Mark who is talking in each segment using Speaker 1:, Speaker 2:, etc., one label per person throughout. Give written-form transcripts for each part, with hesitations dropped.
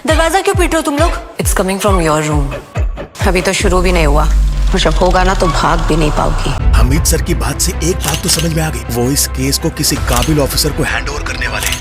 Speaker 1: दरवाजा क्यों पीट रहे हो तुम लोग?
Speaker 2: It's coming from your room. अभी तो शुरू भी नहीं हुआ और जब होगा ना तो भाग भी नहीं पाओगी।
Speaker 3: हमीद सर की बात से एक बात तो समझ में आ गई, वो इस केस को किसी काबिल ऑफिसर को हैंड ओवर करने वाले हैं।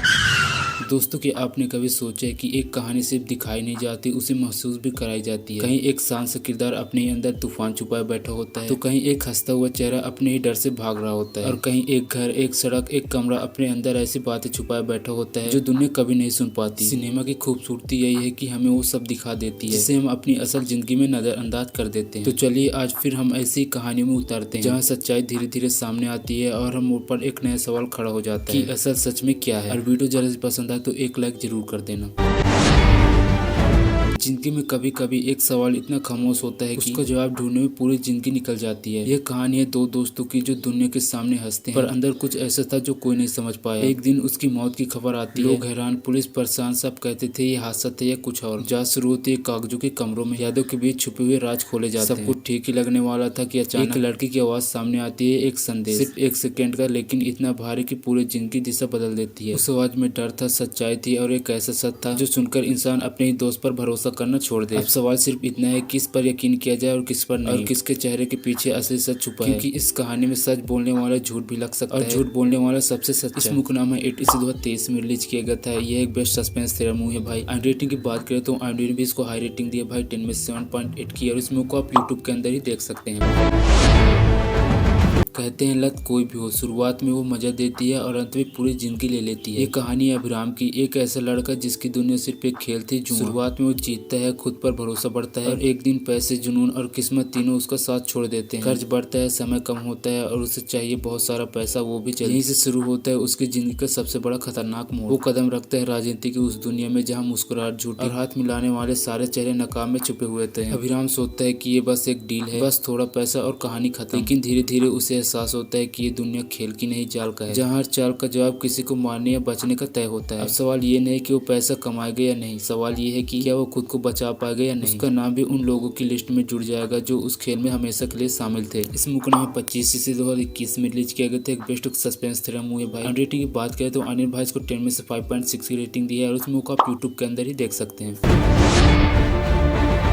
Speaker 4: दोस्तों, कि आपने कभी सोचा है कि एक कहानी सिर्फ दिखाई नहीं जाती, उसे महसूस भी कराई जाती है। कहीं एक शांत सा किरदार अपने अंदर तूफान छुपाए बैठा होता है, तो कहीं एक हंसता हुआ चेहरा अपने ही डर से भाग रहा होता है, और कहीं एक घर, एक सड़क, एक कमरा अपने अंदर ऐसी बातें छुपाए बैठा होता है जो दुनिया कभी नहीं सुन पाती। सिनेमा की खूबसूरती यही है कि हमें वो सब दिखा देती है जिसे हम अपनी असल जिंदगी में नजरअंदाज कर देते हैं। तो चलिए आज फिर हम ऐसी कहानियों में उतरते हैं जहाँ सच्चाई धीरे धीरे सामने आती है और हम ऊपर एक नया सवाल खड़ा हो जाता है कि असल सच में क्या है। और वीडियो जरा से पसंद आए तो एक लाइक जरूर कर देना। जिंदगी में कभी कभी एक सवाल इतना खामोश होता है कि उसका जवाब ढूंढने में पूरी जिंदगी निकल जाती है। यह कहानी है दो दोस्तों की जो दुनिया के सामने हंसते हैं, पर अंदर कुछ ऐसा था जो कोई नहीं समझ पाया। एक दिन उसकी मौत की खबर आती है, लोग हैरान, पुलिस परेशान, सब कहते थे ये हादसा था या कुछ और। जांच शुरू होती है कागजों के कमरों में, यादों के बीच छुपे हुए राज खोले जाते हैं। सब कुछ ठीक ही लगने वाला था कि अचानक एक लड़की की आवाज सामने आती है, एक संदेश, सिर्फ एक सेकेंड का, लेकिन इतना भारी कि पूरी जिंदगी दिशा बदल देती है। उस आवाज में डर था, सच्चाई थी और एक ऐसा सच था जो सुनकर इंसान अपने ही दोस्त पर भरोसा करना छोड़ दे। सवाल सिर्फ इतना है किस पर यकीन किया जाए और किस पर नहीं, और किसके चेहरे के पीछे असली सच छुपा है। क्योंकि इस कहानी में सच बोलने वाला झूठ भी लग सकता है और झूठ बोलने वाला सबसे सच्चा। इस मूवी का नाम है इट, इसे 2023 में रिलीज किया गया था। यह एक बेस्ट सस्पेंस थ्रिलर मूवी है भाई। रेटिंग की बात करें तो IMDb भी इसको हाई रेटिंग दिया भाई, 10 में 7.8 की, और इस मूवी को आप यूट्यूब के अंदर ही देख सकते हैं। कहते हैं लत कोई भी हो, शुरुआत में वो मजा देती है और अंत में पूरी जिंदगी ले लेती है। ये कहानी है अभिराम की, एक ऐसा लड़का जिसकी दुनिया सिर्फ एक खेल थी, जुआ। शुरुआत में वो जीतता है, खुद पर भरोसा बढ़ता है, और एक दिन पैसे, जुनून और किस्मत तीनों उसका साथ छोड़ देते हैं। खर्च बढ़ता है, समय कम होता है और उसे चाहिए बहुत सारा पैसा, वो भी चाहिए। यहीं से शुरू होता है उसकी जिंदगी का सबसे बड़ा खतरनाक मोड़। वो कदम रखता है राजनीति की उस दुनिया में जहाँ मुस्कुराहट, झूठ और हाथ मिलाने वाले सारे चेहरे नकाब में छुपे हुए थे। अभिराम सोचता है कि ये बस एक डील है, बस थोड़ा पैसा और कहानी खत्म। लेकिन धीरे धीरे उसे एहसास होता है कि ये दुनिया खेल की नहीं चाल का है, जहाँ हर चाल का जवाब किसी को मारने या बचने का तय होता है। अब सवाल ये नहीं कि वो पैसा कमाएगा या नहीं, सवाल ये है कि क्या वो खुद को बचा पाएगा या नहीं। उसका नाम भी उन लोगों की लिस्ट में जुड़ जाएगा जो उस खेल में हमेशा के लिए शामिल थे। इस मूवी में 25 से 2021 में रिलीज किया गया था, एक बेस्ट सस्पेंस थ्रिलर मूवी है भाई। रेटिंग की बात करें तो अनिल भाई इसको 10 में से 5.6 की रेटिंग दी है, और उस मूवी को आप यूट्यूब के अंदर ही देख सकते हैं।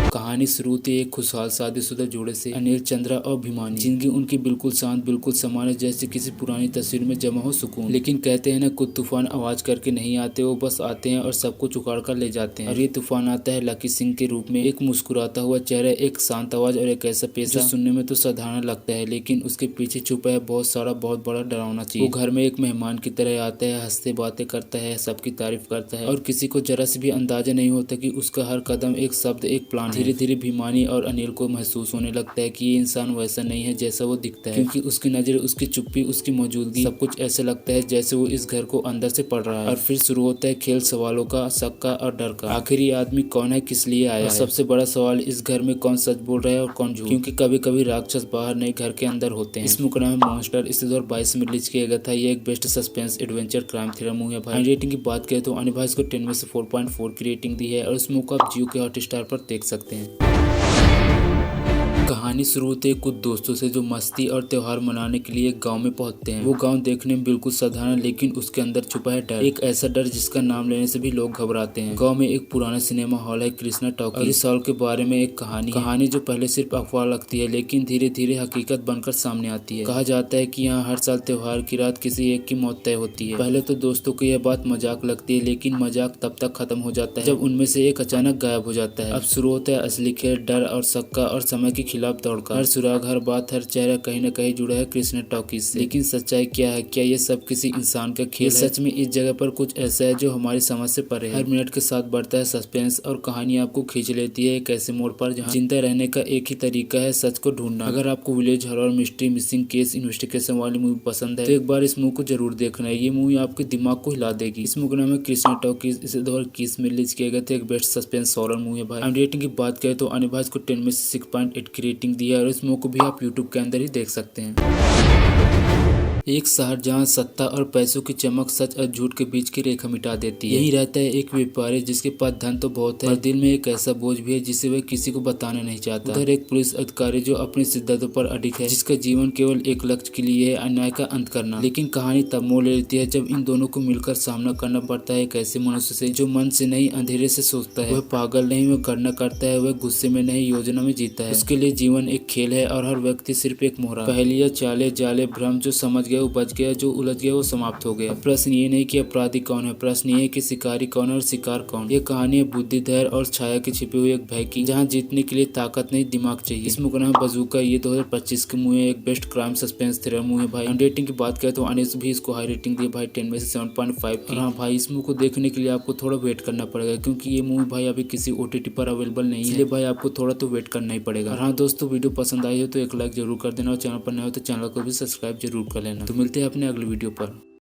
Speaker 4: कहानी शुरू होती है एक खुशहाल शादीशुदा जोड़े से, अनिल, चंद्रा और भीमानी। जिंदगी उनकी बिल्कुल शांत, बिल्कुल सामान्य, जैसे किसी पुरानी तस्वीर में जमा हो सुकून। लेकिन कहते हैं ना, कुछ तूफान आवाज करके नहीं आते, वो बस आते हैं और सब कुछ उखाड़ कर ले जाते हैं। और ये तूफान आता है लकी सिंह के रूप में, एक मुस्कुराता हुआ चेहरा, एक शांत आवाज और एक ऐसा पेशा जो सुनने में तो साधारण लगता है, लेकिन उसके पीछे छुपा है बहुत सारा, बहुत बड़ा डरावना चीज। वो घर में एक मेहमान की तरह आता है, हंसते बातें करता है, सबकी तारीफ करता है, और किसी को जरा से भी अंदाजा नहीं होता कि उसका हर कदम एक शब्द, एक प्लान। धीरे धीरे भीमानी और अनिल को महसूस होने लगता है कि ये इंसान वैसा नहीं है जैसा वो दिखता है, क्योंकि उसकी नजर, उसकी चुप्पी, उसकी मौजूदगी, सब कुछ ऐसा लगता है जैसे वो इस घर को अंदर से पढ़ रहा है। और फिर शुरू होता है खेल सवालों का, शक का और डर का। आखिर ये आदमी कौन है, किस लिए आया है? सबसे बड़ा सवाल, इस घर में कौन सच बोल रहा है और कौन झूठ, क्योंकि कभी कभी राक्षस बाहर नहीं घर के अंदर होते हैं। इस मूवी का नाम है मॉन्स्टर, इसे 2022 में रिलीज किया गया था। ये एक best suspense adventure crime thriller movie है भाई। रेटिंग की बात करें तो अनिल भाई इसको 10 में से 4.4 की रेटिंग दी है, और इस मूवी को आप जियो के हॉटस्टार पर देख सकते हैं। कहानी शुरू होते कुछ दोस्तों से जो मस्ती और त्योहार मनाने के लिए एक गांव में पहुंचते हैं। वो गांव देखने में बिल्कुल साधारण, लेकिन उसके अंदर छुपा है डर, एक ऐसा डर जिसका नाम लेने से भी लोग घबराते हैं। गांव में एक पुराना सिनेमा हॉल है, कृष्णा टॉकीज, और इस हॉल के बारे में एक कहानी जो पहले सिर्फ अफवाह लगती है, लेकिन धीरे धीरे हकीकत बनकर सामने आती है। कहा जाता है कि यहाँ हर साल त्योहार की रात किसी एक की मौत तय होती है। पहले तो दोस्तों को यह बात मजाक लगती है, लेकिन मजाक तब तक खत्म हो जाता है जब उनमें से एक अचानक गायब हो जाता है। अब शुरू होता है असली खेल, डर और शक का, और समय के खिलाफ दौड़ का। हर सुराग, हर बात, हर चेहरा कहीं न कहीं जुड़ा है कृष्णा टॉकीज से। लेकिन सच्चाई क्या है? क्या ये सब किसी इंसान का खेल है? सच में इस जगह पर कुछ ऐसा है जो हमारी समझ से परे है। हर मिनट के साथ बढ़ता है सस्पेंस, और कहानी आपको खींच लेती है एक ऐसे मोड़ पर जहाँ जिंदा रहने का एक ही तरीका है, सच को ढूंढना। अगर आपको village horror, mystery, missing case, investigation वाली मूवी पसंद है तो एक बार इस मूवी को जरूर देखना है। ये मूवी आपके दिमाग को हिला देगी। इस मूवी का नाम है कृष्णा टॉकीज, इसे 2021 में रिलीज किया गया था, एक बेस्ट सस्पेंस हॉरर मूवी है भाई। रेटिंग की बात करें तो अनिल भाई को 10 में से 6.8 की रेटिंग दी है, और इस मूवी को भी आप यूट्यूब के अंदर ही देख सकते हैं। एक शहर जहाँ सत्ता और पैसों की चमक सच और झूठ के बीच की रेखा मिटा देती है। यही रहता है एक व्यापारी जिसके पास धन तो बहुत है, पर दिल में एक ऐसा बोझ भी है जिसे वह किसी को बताना नहीं चाहता। उधर एक पुलिस अधिकारी जो अपने सिद्धांतों पर अडिग है, जिसका जीवन केवल एक लक्ष्य के लिए है, अन्याय का अंत करना। लेकिन कहानी तब मोड़ लेती है जब इन दोनों को मिलकर सामना करना पड़ता है एक ऐसे मनुष्य से जो मन से नहीं अंधेरे से सोचता है। वह पागल नहीं, वह गणना करता है, वह गुस्से में नहीं योजना में जीता है। उसके लिए जीवन एक खेल है और हर व्यक्ति सिर्फ एक मोहरा। पहलिया चाले जाले भ्रम, जो समझ गया वो बच गया, जो उलझ गया वो समाप्त हो गया। प्रश्न ये नहीं कि अपराधी कौन है, प्रश्न ये है कि शिकारी कौन है और शिकार कौन। ये कहानी है बुद्धि, धैर्य और छाया की छिपी हुई एक भय की, जहाँ जीतने के लिए ताकत नहीं दिमाग चाहिए। इस मूवी का नाम बजूका। ये 2025 की मूवी है, एक best crime suspense thriller movie है भाई। रेटिंग की बात करें तो अनिस भी इसको हाई रेटिंग दी भाई, 10 में से 7.5 की। हाँ भाई, इस मूवी को देखने के लिए आपको थोड़ा वेट करना पड़ेगा क्योंकि ये मूवी भाई अभी किसी OTT पर अवेलेबल नहीं है, इसलिए भाई आपको थोड़ा तो वेट करना ही पड़ेगा। और हाँ दोस्तों, वीडियो पसंद आई हो तो एक लाइक जरूर कर देना और चैनल पर नए हो तो चैनल को भी सब्सक्राइब जरूर कर लेना। तो मिलते हैं अपने अगले वीडियो पर।